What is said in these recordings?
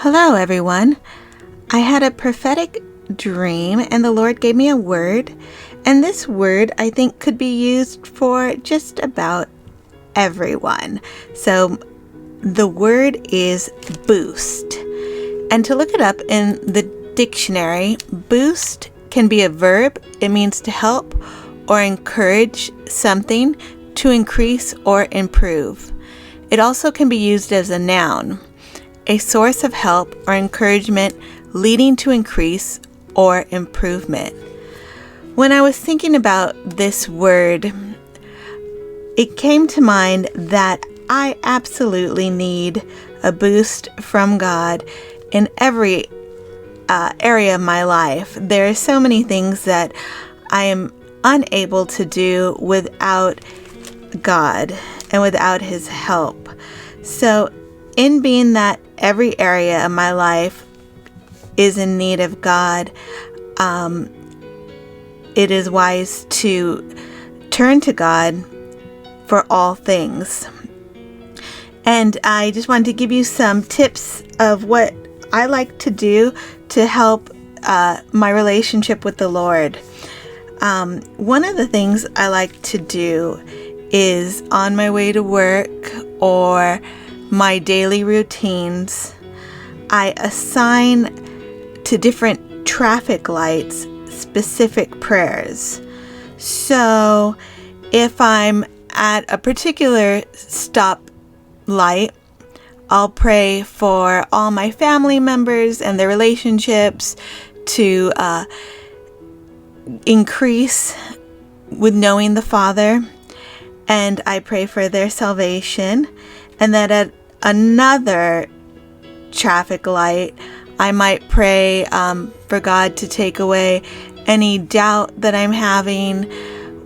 Hello, everyone. I had a prophetic dream, and the Lord gave me a word. And this word, I think, could be used for just about everyone. So the word is boost. And to look it up in the dictionary, boost can be a verb. It means to help or encourage something, to increase or improve. It also can be used as a noun, a source of help or encouragement leading to increase or improvement. When I was thinking about this word, it came to mind that I absolutely need a boost from God in every area of my life. There are so many things that I am unable to do without God and without His help. So in being that every area of my life is in need of God, it is wise to turn to God for all things. And I just wanted to give you some tips of what I like to do to help my relationship with the Lord. One of the things I like to do is on my way to work or my daily routines, I assign to different traffic lights specific prayers. So if I'm at a particular stop light, I'll pray for all my family members and their relationships to increase with knowing the Father, and I pray for their salvation. And then at another traffic light, I might pray for God to take away any doubt that I'm having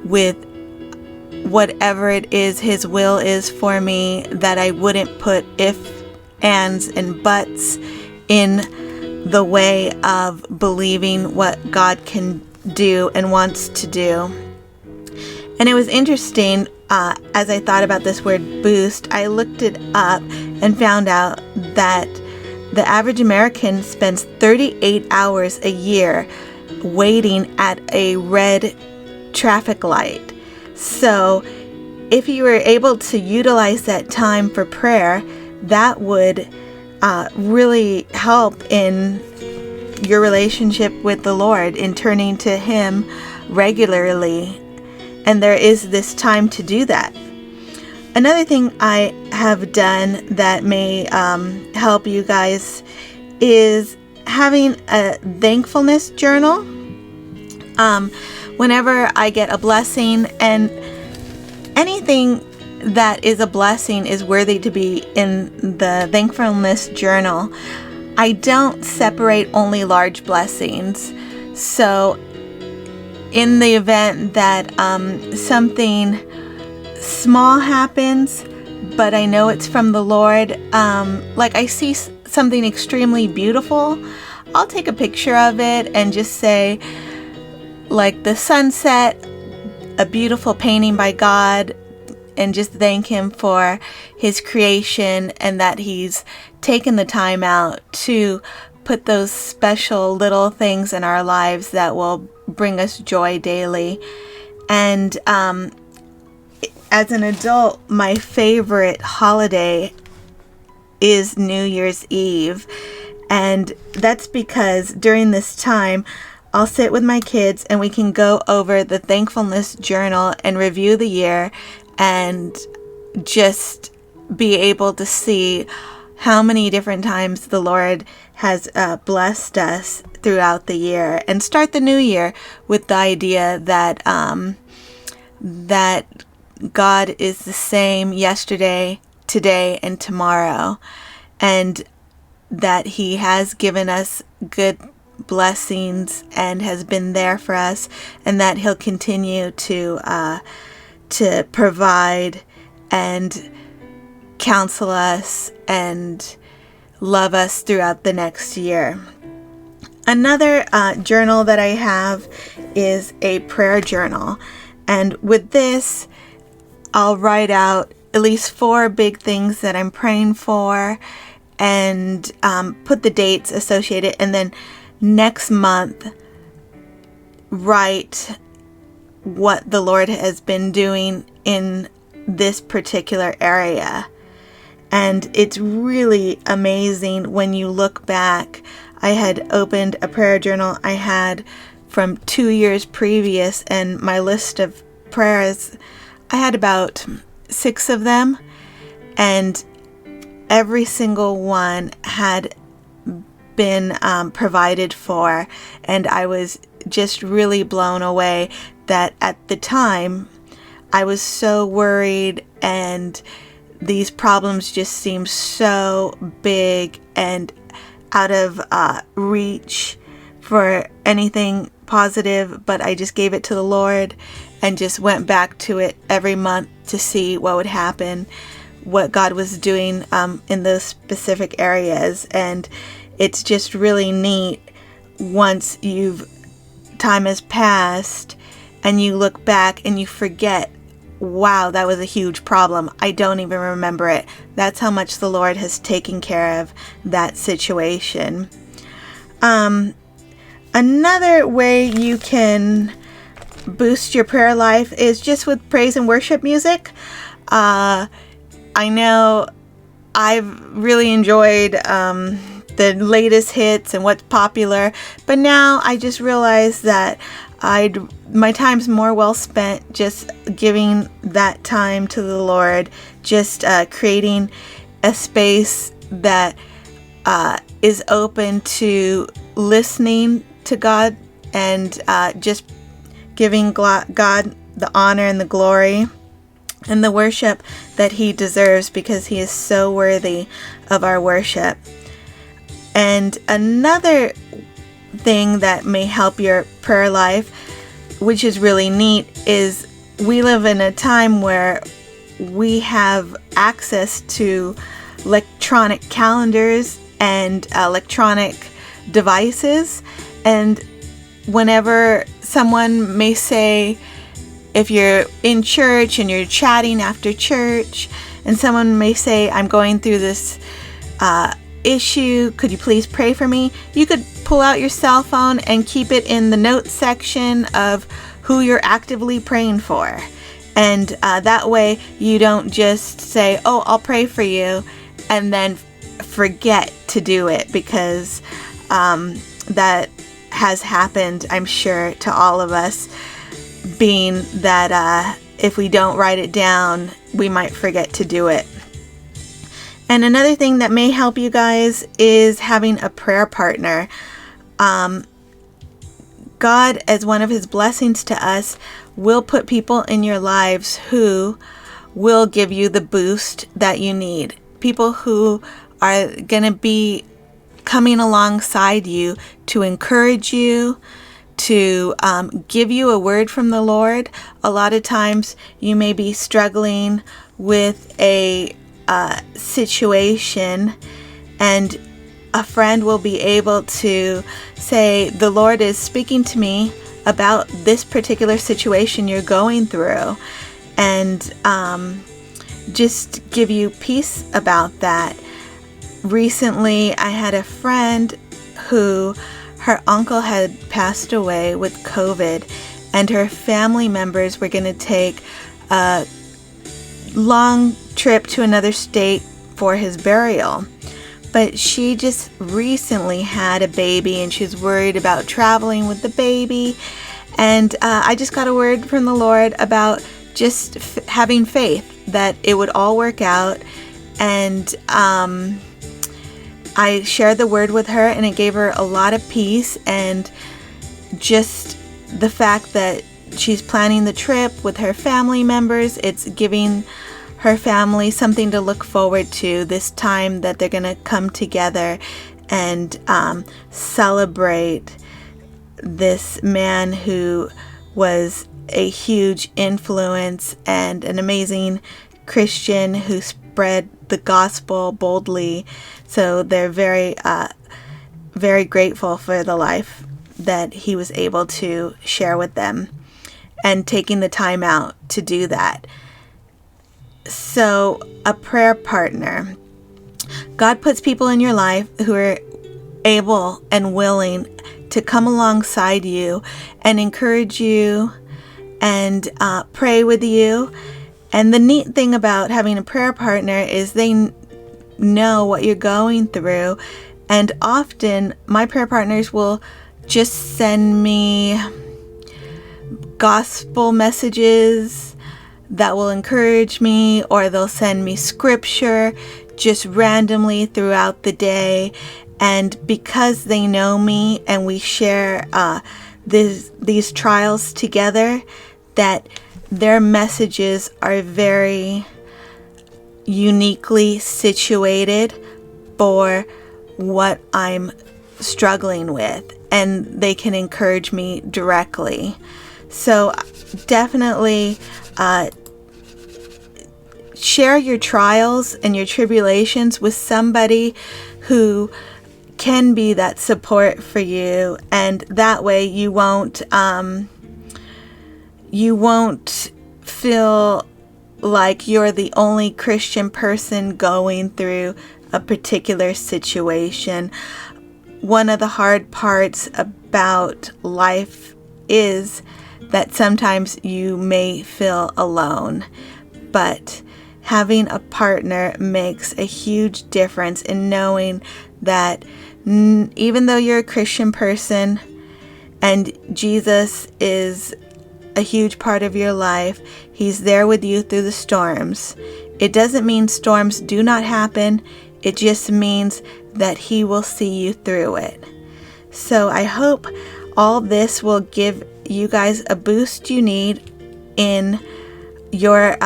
with whatever it is His will is for me, that I wouldn't put if, ands, and buts in the way of believing what God can do and wants to do. And it was interesting, as I thought about this word boost, I looked it up and found out that the average American spends 38 hours a year waiting at a red traffic light. So if you were able to utilize that time for prayer, that would really help in your relationship with the Lord, in turning to Him regularly. And there is this time to do that. Another thing I have done that may help you guys is having a thankfulness journal. Whenever I get a blessing, and anything that is a blessing is worthy to be in the thankfulness journal, I don't separate only large blessings. So in the event that something small happens, but I know it's from the Lord, like I see something extremely beautiful, I'll take a picture of it and just say, like the sunset, a beautiful painting by God, and just thank Him for His creation and that He's taken the time out to put those special little things in our lives that will bring us joy daily. And as an adult, my favorite holiday is New Year's Eve. And that's because during this time, I'll sit with my kids and we can go over the thankfulness journal and review the year and just be able to see how many different times the Lord has blessed us throughout the year, and start the new year with the idea that that God is the same yesterday, today, and tomorrow, and that He has given us good blessings and has been there for us, and that He'll continue to provide and counsel us and love us throughout the next year. Another journal that I have is a prayer journal, and with this I'll write out at least 4 big things that I'm praying for, and put the dates associated, and then next month write what the Lord has been doing in this particular area. And it's really amazing when you look back. I had opened a prayer journal I had from 2 years previous, and my list of prayers, I had about 6 of them, and every single one had been provided for. And I was just really blown away that at the time I was so worried, and these problems just seemed so big and out of reach for anything positive. But I just gave it to the Lord and just went back to it every month to see what would happen, what God was doing in those specific areas. And it's just really neat once time has passed and you look back and you forget, wow, that was a huge problem. I don't even remember it. That's how much the Lord has taken care of that situation. Another way you can boost your prayer life is just with praise and worship music. I know I've really enjoyed the latest hits and what's popular, but now I just realized that my time's more well spent just giving that time to the Lord, just creating a space that is open to listening to God, and just giving God the honor and the glory and the worship that He deserves, because He is so worthy of our worship. And another thing that may help your prayer life, which is really neat, is we live in a time where we have access to electronic calendars and electronic devices. And whenever someone may say, if you're in church and you're chatting after church, and someone may say, I'm going through this issue, could you please pray for me? You could pull out your cell phone and keep it in the notes section of who you're actively praying for. And that way you don't just say, oh, I'll pray for you, and then forget to do it, because that has happened, I'm sure, to all of us, being that if we don't write it down, we might forget to do it. And another thing that may help you guys is having a prayer partner. God, as one of His blessings to us, will put people in your lives who will give you the boost that you need. People who are going to be coming alongside you to encourage you, to give you a word from the Lord. A lot of times you may be struggling with a situation, and a friend will be able to say, the Lord is speaking to me about this particular situation you're going through, and just give you peace about that. Recently, I had a friend who her uncle had passed away with COVID, and her family members were going to take a long trip to another state for his burial. But she just recently had a baby, and she's worried about traveling with the baby. And I just got a word from the Lord about just having faith that it would all work out. And I shared the word with her, and it gave her a lot of peace. And just the fact that she's planning the trip with her family members, it's giving her family something to look forward to this time that they're going to come together and celebrate this man who was a huge influence and an amazing Christian who spread the gospel boldly. So they're very, very grateful for the life that he was able to share with them, and taking the time out to do that. So a prayer partner. God puts people in your life who are able and willing to come alongside you and encourage you and pray with you. And the neat thing about having a prayer partner is they know what you're going through. And often my prayer partners will just send me gospel messages that will encourage me, or they'll send me scripture just randomly throughout the day. And because they know me and we share these trials together, that their messages are very uniquely situated for what I'm struggling with, and they can encourage me directly. So definitely share your trials and your tribulations with somebody who can be that support for you, and that way you won't feel like you're the only Christian person going through a particular situation. One of the hard parts about life is that sometimes you may feel alone, but having a partner makes a huge difference in knowing that even though you're a Christian person and Jesus is a huge part of your life, He's there with you through the storms. It doesn't mean storms do not happen. It just means that He will see you through it. So I hope all this will give you guys a boost you need in your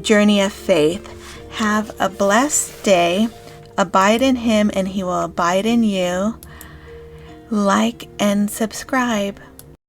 journey of faith. Have a blessed day. Abide in Him and He will abide in you. Like and subscribe.